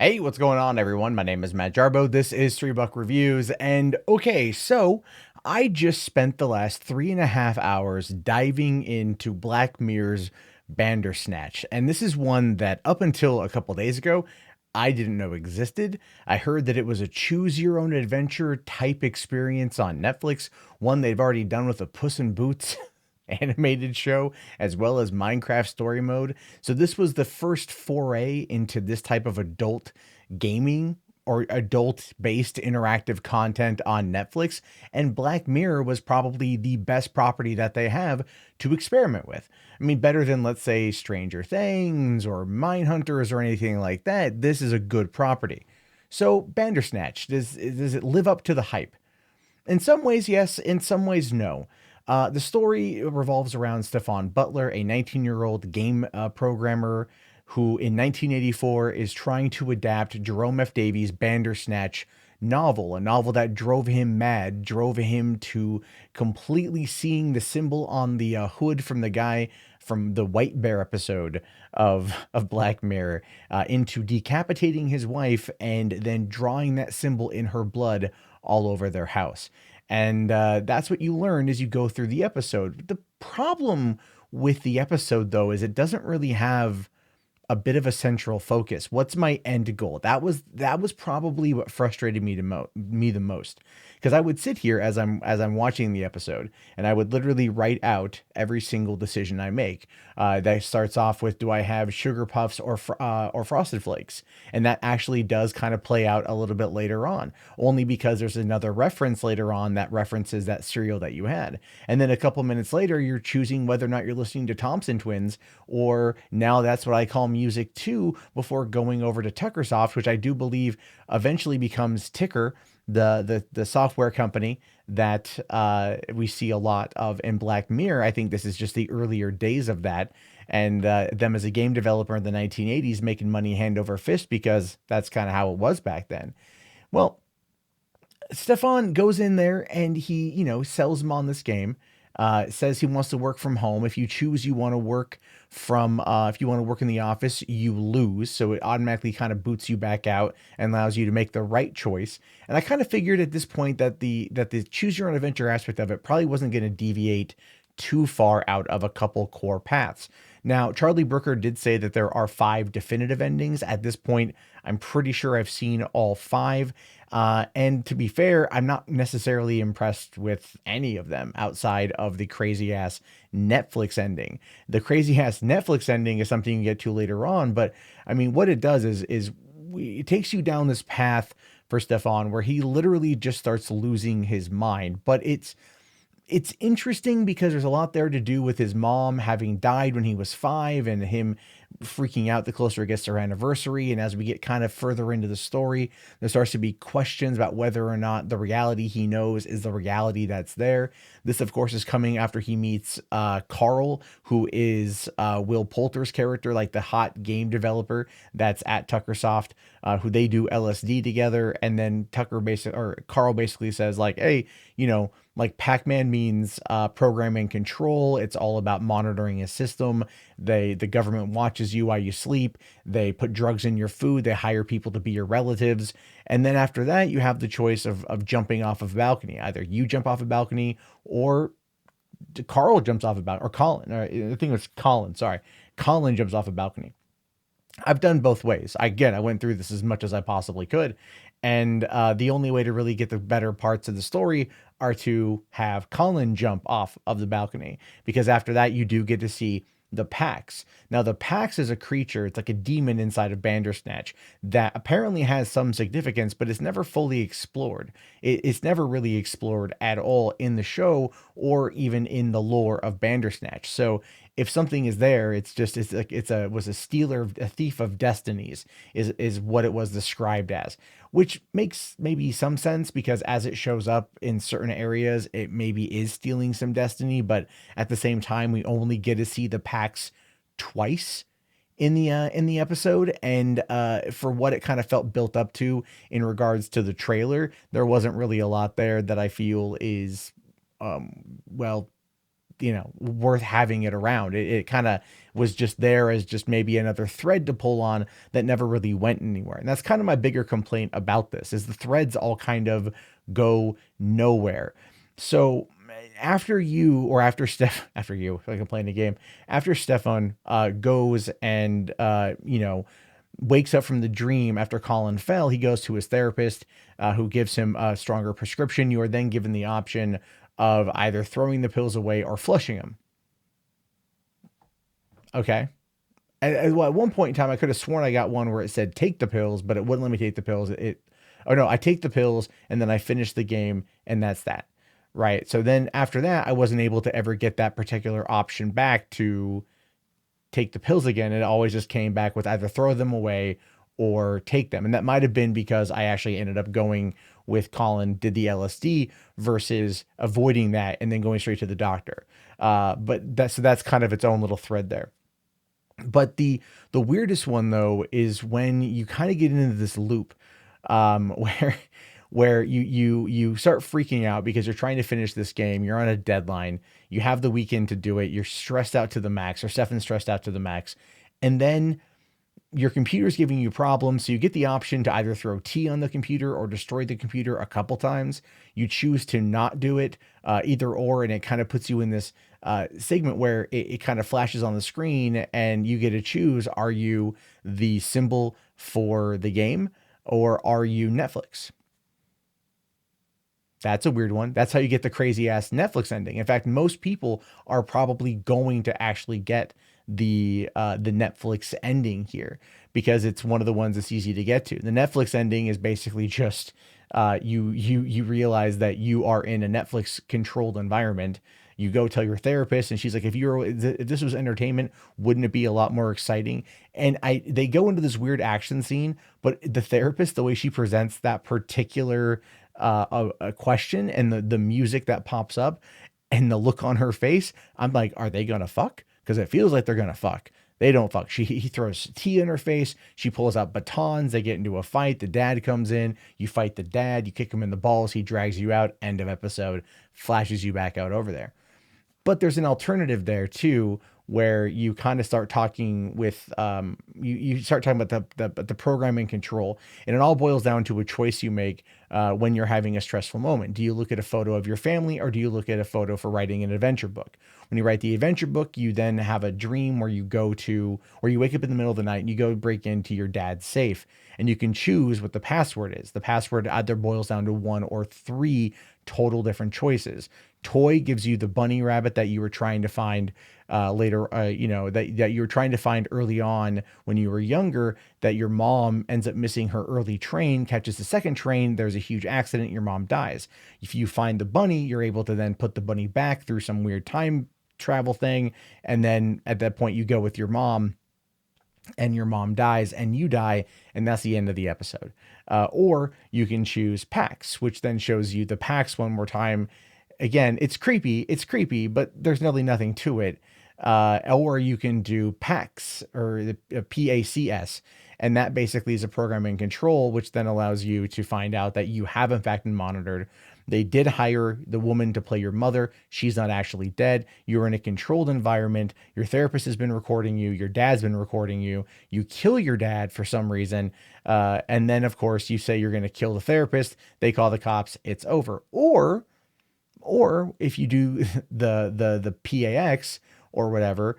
Hey, what's going on, everyone? My name is Matt Jarbo. This is $3 Reviews. And okay, so I just spent the last 3.5 hours diving into Black Mirror's Bandersnatch. And this is one that up until a couple days ago, I didn't know existed. I heard that it was a choose your own adventure type experience on Netflix, one they've already done with a Puss in Boots animated show, as well as Minecraft story mode. So this was the first foray into this type of adult gaming or adult based interactive content on Netflix. And Black Mirror was probably the best property that they have to experiment with. I mean, better than, let's say, Stranger Things or Mindhunters or anything like that. This is a good property. So, Bandersnatch, does it live up to the hype? In some ways, yes. In some ways, no. The story revolves around Stefan Butler, a 19-year-old game programmer who in 1984 is trying to adapt Jerome F. Davies' Bandersnatch novel, a novel that drove him mad, drove him to completely seeing the symbol on the hood from the guy from the White Bear episode of Black Mirror, into decapitating his wife and then drawing that symbol in her blood all over their house. And that's what you learn as you go through the episode. The problem with the episode, though, is it doesn't really have a bit of a central focus. What's my end goal? That was probably what frustrated me the most, because I would sit here as I'm watching the episode, and I would literally write out every single decision I make. That starts off with, do I have sugar puffs or frosted flakes? And that actually does kind of play out a little bit later on, only because there's another reference later on that references that cereal that you had. And then a couple minutes later, you're choosing whether or not you're listening to Thompson Twins, or now that's what I call music too, before going over to Tuckersoft, which I do believe eventually becomes Ticker, the software company that we see a lot of in Black Mirror. I think this is just the earlier days of that, and them as a game developer in the 1980s making money hand over fist, because that's kind of how it was back then. Well, Stefan goes in there and he, sells him on this game. Says he wants to work from home. If you choose you want to work if you want to work in the office, you lose. So it automatically kind of boots you back out and allows you to make the right choice. And I kind of figured at this point that the choose your own adventure aspect of it probably wasn't going to deviate too far out of a couple core paths. Now, Charlie Brooker did say that there are 5 definitive endings. At this point, I'm pretty sure I've seen all 5. And to be fair, I'm not necessarily impressed with any of them outside of the crazy ass Netflix ending. The crazy ass Netflix ending is something you get to later on, but I mean, what it does is it takes you down this path for Stefan where he literally just starts losing his mind. But it's interesting because there's a lot there to do with his mom having died when he was 5 and him freaking out the closer it gets to her anniversary. And as we get kind of further into the story, there starts to be questions about whether or not the reality he knows is the reality that's there. This, of course, is coming after he meets Carl, who is Will Poulter's character, like the hot game developer that's at Tuckersoft, who they do LSD together. And then Carl basically says, like, hey, like Pac-Man means program and control. It's all about monitoring a system. The government watches you while you sleep. They put drugs in your food. They hire people to be your relatives. And then after that, you have the choice of jumping off of a balcony. Either you jump off a balcony, or Carl jumps off a balcony, or Colin. Or I think it was Colin. Sorry, Colin jumps off a balcony. I've done both ways. I went through this as much as I possibly could. And the only way to really get the better parts of the story are to have Colin jump off of the balcony, because after that, you do get to see the Pax. Now, the Pax is a creature, it's like a demon inside of Bandersnatch that apparently has some significance, but it's never fully explored. It's never really explored at all in the show or even in the lore of Bandersnatch. So if something is there, it's like was a stealer, a thief of destinies is what it was described as, which makes maybe some sense, because as it shows up in certain areas, it maybe is stealing some destiny. But at the same time, we only get to see the Pax twice in the episode, and for what it kind of felt built up to in regards to the trailer, there wasn't really a lot there that I feel is well, worth having it around. It kind of was just there as just maybe another thread to pull on that never really went anywhere. And that's kind of my bigger complaint about this, is the threads all kind of go nowhere. So after Steph, after you, like I'm playing the game, after Stefan goes and wakes up from the dream after Colin fell, he goes to his therapist, who gives him a stronger prescription. You are then given the option of either throwing the pills away or flushing them. Okay. At one point in time, I could have sworn I got one where it said take the pills, but it wouldn't let me take the pills. Oh no, I take the pills and then I finish the game, and that's that. Right. So then after that, I wasn't able to ever get that particular option back to take the pills again. It always just came back with either throw them away or take them. And that might have been because I actually ended up going with Colin, did the LSD versus avoiding that and then going straight to the doctor. But that's kind of its own little thread there. But the weirdest one though is when you kind of get into this loop, where you start freaking out because you're trying to finish this game. You're on a deadline. You have the weekend to do it. You're stressed out to the max, or Stefan's stressed out to the max, and then your computer's giving you problems. So you get the option to either throw tea on the computer or destroy the computer a couple times. You choose to not do it, either or, and it kind of puts you in this segment where it kind of flashes on the screen and you get to choose, are you the symbol for the game or are you Netflix? That's a weird one. That's how you get the crazy ass Netflix ending. In fact, most people are probably going to actually get the Netflix ending here because it's one of the ones that's easy to get to. The Netflix ending is basically just you realize that you are in a Netflix controlled environment. You go tell your therapist, and she's like, if this was entertainment, wouldn't it be a lot more exciting? And they go into this weird action scene, but the therapist, the way she presents that particular a question and the music that pops up and the look on her face, I'm like, are they gonna fuck? Because it feels like they're gonna fuck. They don't fuck. He throws tea in her face. She pulls out batons. They get into a fight. The dad comes in. You fight the dad. You kick him in the balls. He drags you out. End of episode. Flashes you back out over there. But there's an alternative there too, where you kind of start talking with you start talking about the programming control, and it all boils down to a choice you make when you're having a stressful moment. Do you look at a photo of your family, or do you look at a photo for writing an adventure book? When you write the adventure book, you then have a dream where you wake up in the middle of the night and you go break into your dad's safe, and you can choose what the password is. The password either boils down to one or three total different choices. Toy gives you the bunny rabbit that you were trying to find later, that you were trying to find early on when you were younger, that your mom ends up missing her early train, catches the second train, there's a huge accident, your mom dies. If you find the bunny, you're able to then put the bunny back through some weird time travel thing, and then at that point you go with your mom, and your mom dies and you die, and that's the end of the episode. Or you can choose PAX, which then shows you the PAX one more time. Again, it's creepy, but there's really nothing to it. Or you can do PAX, or the PACS, and that basically is a programming control, which then allows you to find out that you have in fact been monitored. They did hire the woman to play your mother. She's not actually dead. You're in a controlled environment. Your therapist has been recording you. Your dad's been recording you. You kill your dad for some reason. And then of course you say you're going to kill the therapist. They call the cops. It's over. Or if you do the PAX or whatever,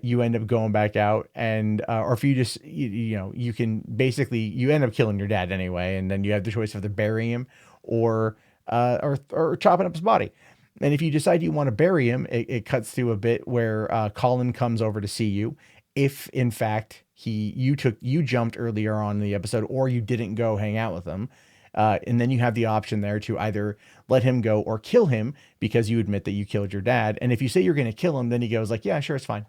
you end up going back out and, or if you just, you can basically, you end up killing your dad anyway. And then you have the choice of either burying him or chopping up his body. And if you decide you want to bury him, it cuts to a bit where Colin comes over to see you. If in fact you jumped earlier on in the episode, or you didn't go hang out with him. And then you have the option there to either let him go or kill him because you admit that you killed your dad. And if you say you're going to kill him, then he goes like, yeah, sure, it's fine.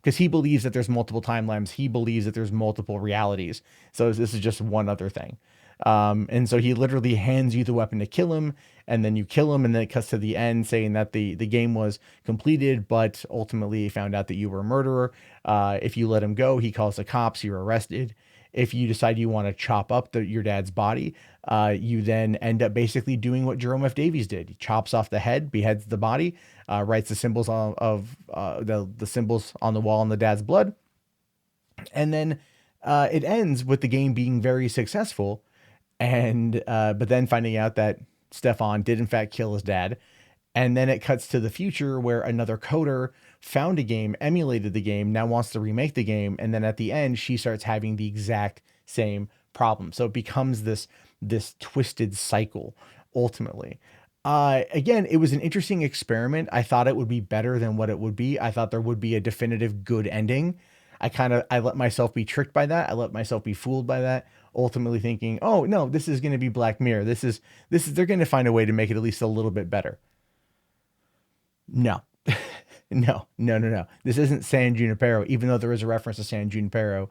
Because he believes that there's multiple timelines. He believes that there's multiple realities. So this is just one other thing. And so he literally hands you the weapon to kill him, and then you kill him, and then it cuts to the end saying that the game was completed, but ultimately found out that you were a murderer. If you let him go, he calls the cops, you're arrested. If you decide you want to chop up your dad's body, you then end up basically doing what Jerome F. Davies did. He chops off the head, beheads the body, writes the symbols of the symbols on the wall in the dad's blood, and then it ends with the game being very successful. And but then finding out that Stefan did in fact kill his dad, and then it cuts to the future where another coder found a game, emulated the game, now wants to remake the game, and then at the end she starts having the exact same problem. So it becomes this twisted cycle ultimately. Again, it was an interesting experiment. I thought it would be better than what it would be. I thought there would be a definitive good ending. I let myself be tricked by that. I let myself be fooled by that, ultimately thinking, "Oh, no, this is going to be Black Mirror. This is they're going to find a way to make it at least a little bit better." No. No. This isn't San Junipero, even though there is a reference to San Junipero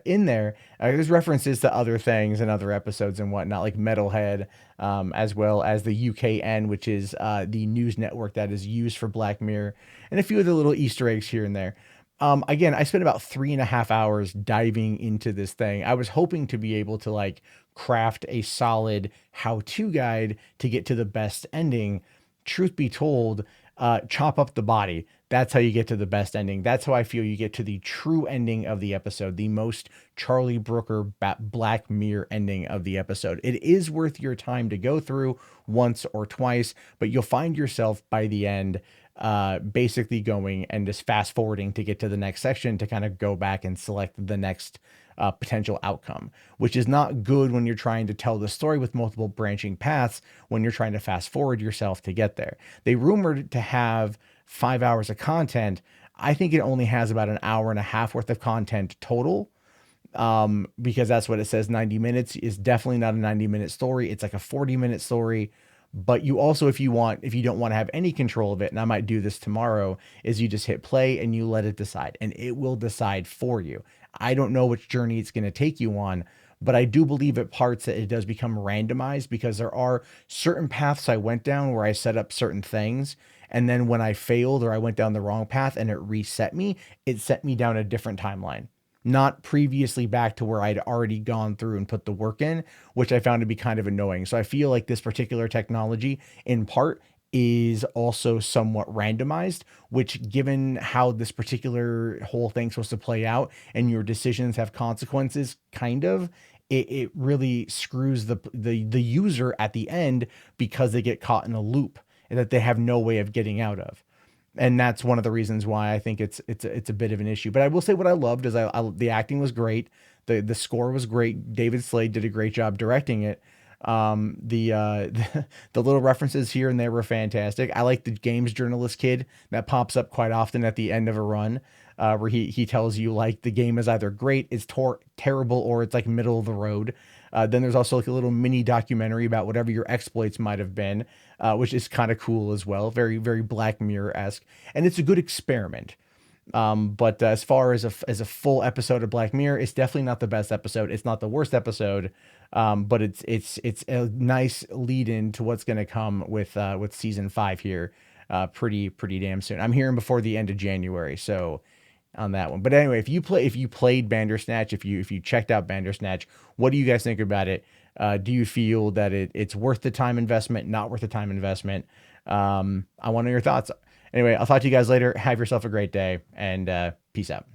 in there. There's references to other things and other episodes and whatnot, like Metalhead, as well as the UKN, which is the news network that is used for Black Mirror, and a few other little Easter eggs here and there. Again, I spent about 3.5 hours diving into this thing. I was hoping to be able to like craft a solid how-to guide to get to the best ending. Truth be told, chop up the body. That's how you get to the best ending. That's how I feel you get to the true ending of the episode, the most Charlie Brooker Black Mirror ending of the episode. It is worth your time to go through once or twice, but you'll find yourself by the end basically going and just fast forwarding to get to the next section to kind of go back and select the next potential outcome, which is not good when you're trying to tell the story with multiple branching paths, when you're trying to fast forward yourself to get there. They rumored to have 5 hours of content. I think it only has about an hour and a half worth of content total, because that's what it says. 90 minutes is definitely not a 90-minute story. It's like a 40-minute story. But you also, if you don't want to have any control of it, and I might do this tomorrow, is you just hit play and you let it decide, and it will decide for you. I don't know which journey it's going to take you on, but I do believe at parts that it does become randomized, because there are certain paths I went down where I set up certain things, and then when I failed or I went down the wrong path and it reset me, it set me down a different timeline, not previously back to where I'd already gone through and put the work in, which I found to be kind of annoying. So I feel like this particular technology in part is also somewhat randomized, which, given how this particular whole thing's supposed to play out and your decisions have consequences, kind of, it really screws the user at the end, because they get caught in a loop that they have no way of getting out of. And that's one of the reasons why I think it's a bit of an issue. But I will say what I loved is the acting was great, the score was great. David Slade did a great job directing it. The little references here and there were fantastic. I like the games journalist kid that pops up quite often at the end of a run, where he tells you like the game is either great, it's terrible, or it's like middle of the road. Then there's also like a little mini documentary about whatever your exploits might have been, which is kind of cool as well. Very, very Black Mirror-esque. And it's a good experiment. But as far as a full episode of Black Mirror, it's definitely not the best episode. It's not the worst episode. But it's a nice lead in to what's going to come with season 5 here, pretty damn soon. I'm hearing before the end of January. So on that one. But anyway, if you played Bandersnatch, if you checked out Bandersnatch, what do you guys think about it? Do you feel that it's worth the time investment, not worth the time investment? I want to know your thoughts. Anyway, I'll talk to you guys later. Have yourself a great day, and peace out.